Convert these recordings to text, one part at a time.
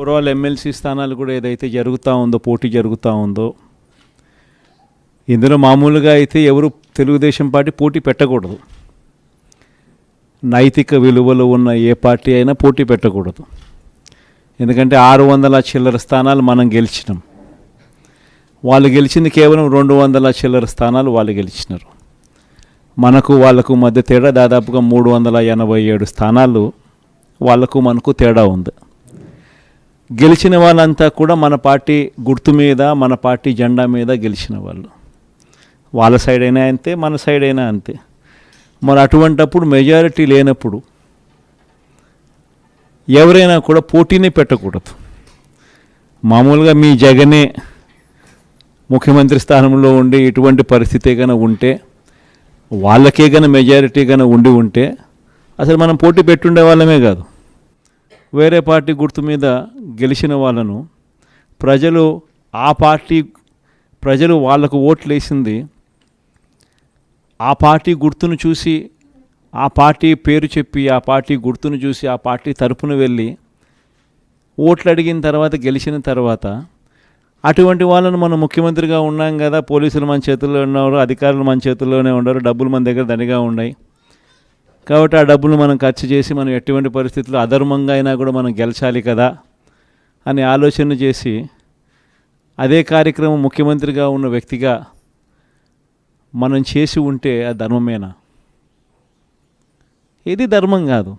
Overall MLC స్థానాలు కూడా ఏదైతే జరుగుతూ ఉందో, పోటీ జరుగుతూ ఉందో, ఇందులో మామూలుగా అయితే ఎవరు తెలుగుదేశం పార్టీ పోటీ పెట్టకూడదు. నైతిక విలువలు ఉన్న ఏ పార్టీ అయినా పోటీ పెట్టకూడదు. ఎందుకంటే 600 చిల్లర స్థానాలు మనం గెలిచినాం. వాళ్ళు గెలిచింది కేవలం 200 చిల్లర స్థానాలు వాళ్ళు గెలిచినారు. మనకు వాళ్ళకు మధ్య తేడా దాదాపుగా 387 స్థానాలు వాళ్ళకు మనకు తేడా ఉంది. గెలిచిన వాళ్ళంతా కూడా మన పార్టీ గుర్తు మీద, మన పార్టీ జెండా మీద గెలిచిన వాళ్ళు. వాళ్ళ సైడ్ అయినా అంతే, మన సైడ్ అయినా అంతే. మరి అటువంటప్పుడు మెజారిటీ లేనప్పుడు ఎవరైనా కూడా పోటీనే పెట్టకూడదు. మామూలుగా మీ జగనే ముఖ్యమంత్రి స్థానంలో ఉండి ఇటువంటి పరిస్థితి కనుక ఉంటే, వాళ్ళకే కనుక మెజారిటీ కనుక ఉంటే అసలు మనం పోటీ పెట్టుండే వాళ్ళమే కాదు. వేరే పార్టీ గుర్తు మీద గెలిచిన వాళ్ళను ప్రజలు వాళ్ళకు ఓట్లు వేసింది ఆ పార్టీ గుర్తును చూసి, ఆ పార్టీ పేరు చెప్పి, ఆ పార్టీ గుర్తును చూసి, ఆ పార్టీ తరపున వెళ్ళి ఓట్లు అడిగిన తర్వాత, గెలిచిన తర్వాత అటువంటి వాళ్ళను మనం ముఖ్యమంత్రిగా ఉన్నాం కదా, పోలీసులు మన చేతుల్లో ఉన్నారు, అధికారులు మన చేతుల్లోనే ఉన్నారు, డబ్బులు మన దగ్గర దండిగా ఉన్నాయి కాబట్టి ఆ డబ్బులు మనం ఖర్చు చేసి మనం ఎటువంటి పరిస్థితుల్లో అధర్మంగా అయినా కూడా మనం గెలిచాలి కదా అని ఆలోచన చేసి, అదే కార్యక్రమం ముఖ్యమంత్రిగా ఉన్న వ్యక్తిగా మనం చేసి ఉంటే అది ధర్మమేనా? ఇది ధర్మం కాదు.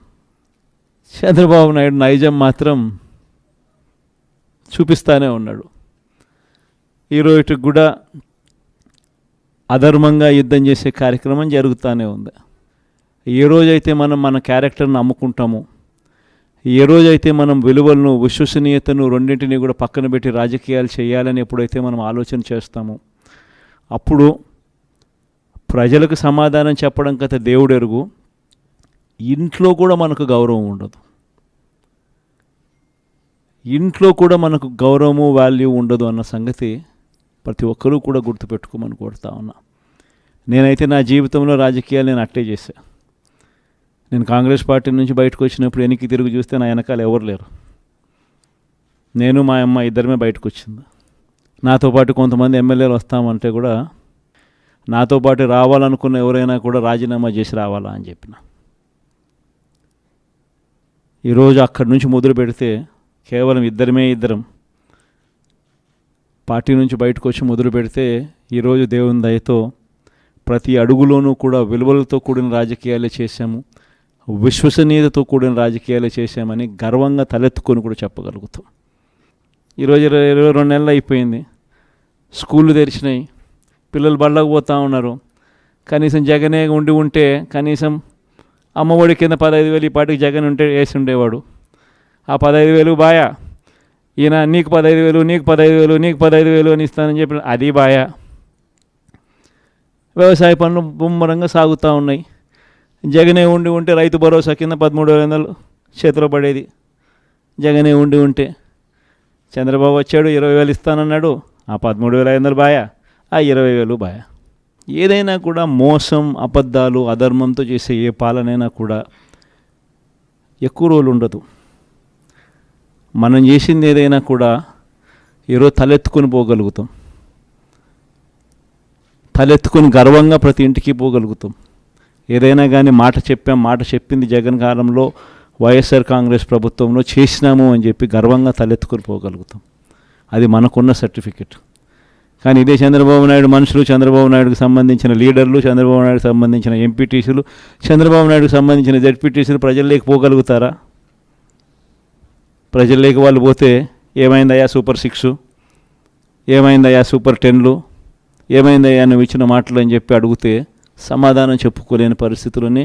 చంద్రబాబు నాయుడు నైజం మాత్రం చూపిస్తానే ఉన్నాడు. ఈరోజుకి కూడా అధర్మంగా యుద్ధం చేసే కార్యక్రమం జరుగుతూనే ఉంది. ఏ రోజైతే మనం మన క్యారెక్టర్ను అమ్ముకుంటామో, ఏ రోజైతే మనం విలువలను, విశ్వసనీయతను రెండింటినీ కూడా పక్కన పెట్టి రాజకీయాలు చేయాలని ఎప్పుడైతే మనం ఆలోచన చేస్తామో, అప్పుడు ప్రజలకు సమాధానం చెప్పడం కథ దేవుడు ఎరుగు, ఇంట్లో కూడా మనకు గౌరవం ఉండదు. ఇంట్లో కూడా మనకు గౌరవము, వాల్యూ ఉండదు అన్న సంగతి ప్రతి ఒక్కరూ కూడా గుర్తుపెట్టుకోమని కోరుతా ఉన్నా. నేనైతే నా జీవితంలో రాజకీయాలు నేను అట్టే చేశా. నేను కాంగ్రెస్ పార్టీ నుంచి బయటకు వచ్చినప్పుడు వెనక్కి తిరిగి చూస్తే నా వెనకాల ఎవరు లేరు. నేను, మా అమ్మ ఇద్దరమే బయటకు వచ్చింది. నాతో పాటు కొంతమంది ఎమ్మెల్యేలు వస్తామంటే కూడా నాతో పాటు రావాలనుకున్న ఎవరైనా కూడా రాజీనామా చేసి రావాలా అని చెప్పిన. ఈరోజు అక్కడి నుంచి మొదలు పెడితే కేవలం ఇద్దరం పార్టీ నుంచి బయటకు వచ్చి మొదలు పెడితే ఈరోజు దేవుని దయతో ప్రతి అడుగులోనూ కూడా విలువలతో కూడిన రాజకీయాలే చేశాము, విశ్వసనీయతతో కూడిన రాజకీయాలే చేశామని గర్వంగా తలెత్తుకొని కూడా చెప్పగలుగుతాం. ఈరోజు 22 నెలలు అయిపోయింది, స్కూళ్ళు తెరిచినాయి, పిల్లలు బళ్ళకు పోతూ ఉన్నారు. కనీసం జగనే ఉంటే కనీసం అమ్మఒడి కింద 15,000 ఈ పాటికి జగన్ ఉంటే వేసి ఉండేవాడు. ఆ 15,000 బాయా, ఈయన నీకు 15,000, నీకు 15,000, నీకు 15,000 అని ఇస్తానని చెప్పి అది బాయా. వ్యవసాయ పనులు ముమ్మరంగా సాగుతూ ఉన్నాయి. జగనే ఉంటే రైతు భరోసా కింద 13,500 చేతిలో పడేది. జగనే ఉంటే చంద్రబాబు వచ్చాడు, 20,000 ఇస్తానన్నాడు, ఆ 13,500 బాయా, ఆ 20,000 బాయా. ఏదైనా కూడా మోసం, అబద్ధాలు, అధర్మంతో చేసే ఏ పాలనైనా కూడా ఎక్కువ రోజులు ఉండదు. మనం చేసింది ఏదైనా కూడా ఈరోజు తలెత్తుకొని పోగలుగుతాం, తలెత్తుకొని గర్వంగా ప్రతి ఇంటికి పోగలుగుతాం. ఏదైనా కానీ మాట చెప్పింది జగన్ కాలంలో, వైఎస్ఆర్ కాంగ్రెస్ ప్రభుత్వంలో చేసినాము అని చెప్పి గర్వంగా తలెత్తుకొని పోగలుగుతాం. అది మనకున్న సర్టిఫికెట్. కానీ ఇదే చంద్రబాబు నాయుడు మనుషులు, చంద్రబాబు నాయుడుకు సంబంధించిన లీడర్లు, చంద్రబాబు నాయుడుకు సంబంధించిన ఎంపీటీసీలు, చంద్రబాబు నాయుడుకు సంబంధించిన జెడ్పీటీసీలు ప్రజల్లోకి పోగలుగుతారా? ప్రజల్లోకి వాళ్ళు పోతే ఏమైందయ్యా సూపర్ 6, ఏమైందయ్యా సూపర్ 10లు, ఏమైందయ్యా నువ్వు ఇచ్చిన మాటలు అని చెప్పి అడిగితే సమాధానం చెప్పుకోలేని పరిస్థితుల్లోనే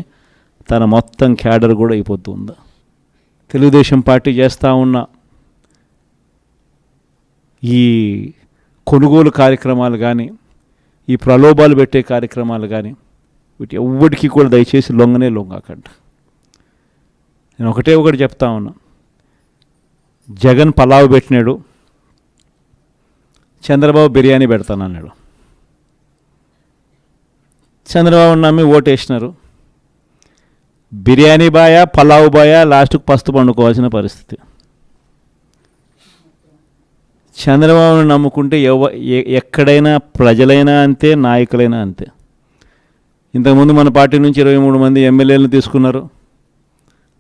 తన మొత్తం క్యాడర్ కూడా అయిపోతుంది. తెలుగుదేశం పార్టీ చేస్తూ ఉన్న ఈ కొనుగోలు కార్యక్రమాలు కానీ, ఈ ప్రలోభాలు పెట్టే కార్యక్రమాలు కానీ, వీటి ఎవ్వడికి కూడా దయచేసి లొంగకండి. నేను ఒకటి చెప్తా ఉన్నా, జగన్ పలావ్ పెట్టినాడు, చంద్రబాబు బిర్యానీ పెడతానన్నాడు. చంద్రబాబు నమ్మి ఓటేసినారు. బిర్యానీ బాయా, పలావ్ బాయా, లాస్ట్కు పస్తు పండుకోవాల్సిన పరిస్థితి. చంద్రబాబును నమ్ముకుంటే ఎక్కడైనా ప్రజలైనా అంతే, నాయకులైనా అంతే. ఇంతకుముందు మన పార్టీ నుంచి 23 మంది ఎమ్మెల్యేలను తీసుకున్నారు,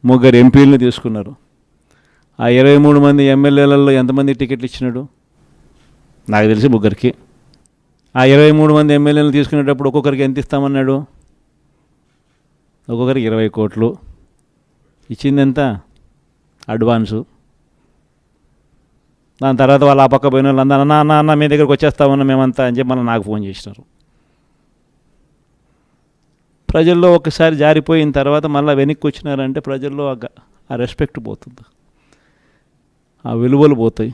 3 ఎంపీలను తీసుకున్నారు. ఆ 23 మంది ఎమ్మెల్యేలలో ఎంతమంది టికెట్లు ఇచ్చినాడు? నాకు తెలిసి 3కి. ఆ 23 మంది ఎమ్మెల్యేలను తీసుకునేటప్పుడు ఒక్కొక్కరికి ఎంత ఇస్తామన్నాడు? ఒక్కొక్కరికి 20 కోట్లు. ఇచ్చింది ఎంత? అడ్వాన్సు. దాని తర్వాత వాళ్ళు ఆ పక్క పోయిన వాళ్ళు అందరూ అన్న మీ దగ్గరికి వచ్చేస్తామన్నా మేమంతా అని చెప్పి మళ్ళీ నాకు ఫోన్ చేసినారు. ప్రజల్లో ఒకసారి జారిపోయిన తర్వాత మళ్ళీ వెనక్కి వచ్చినారంటే ప్రజల్లో ఆ రెస్పెక్ట్ పోతుంది, ఆ విలువలు పోతాయి.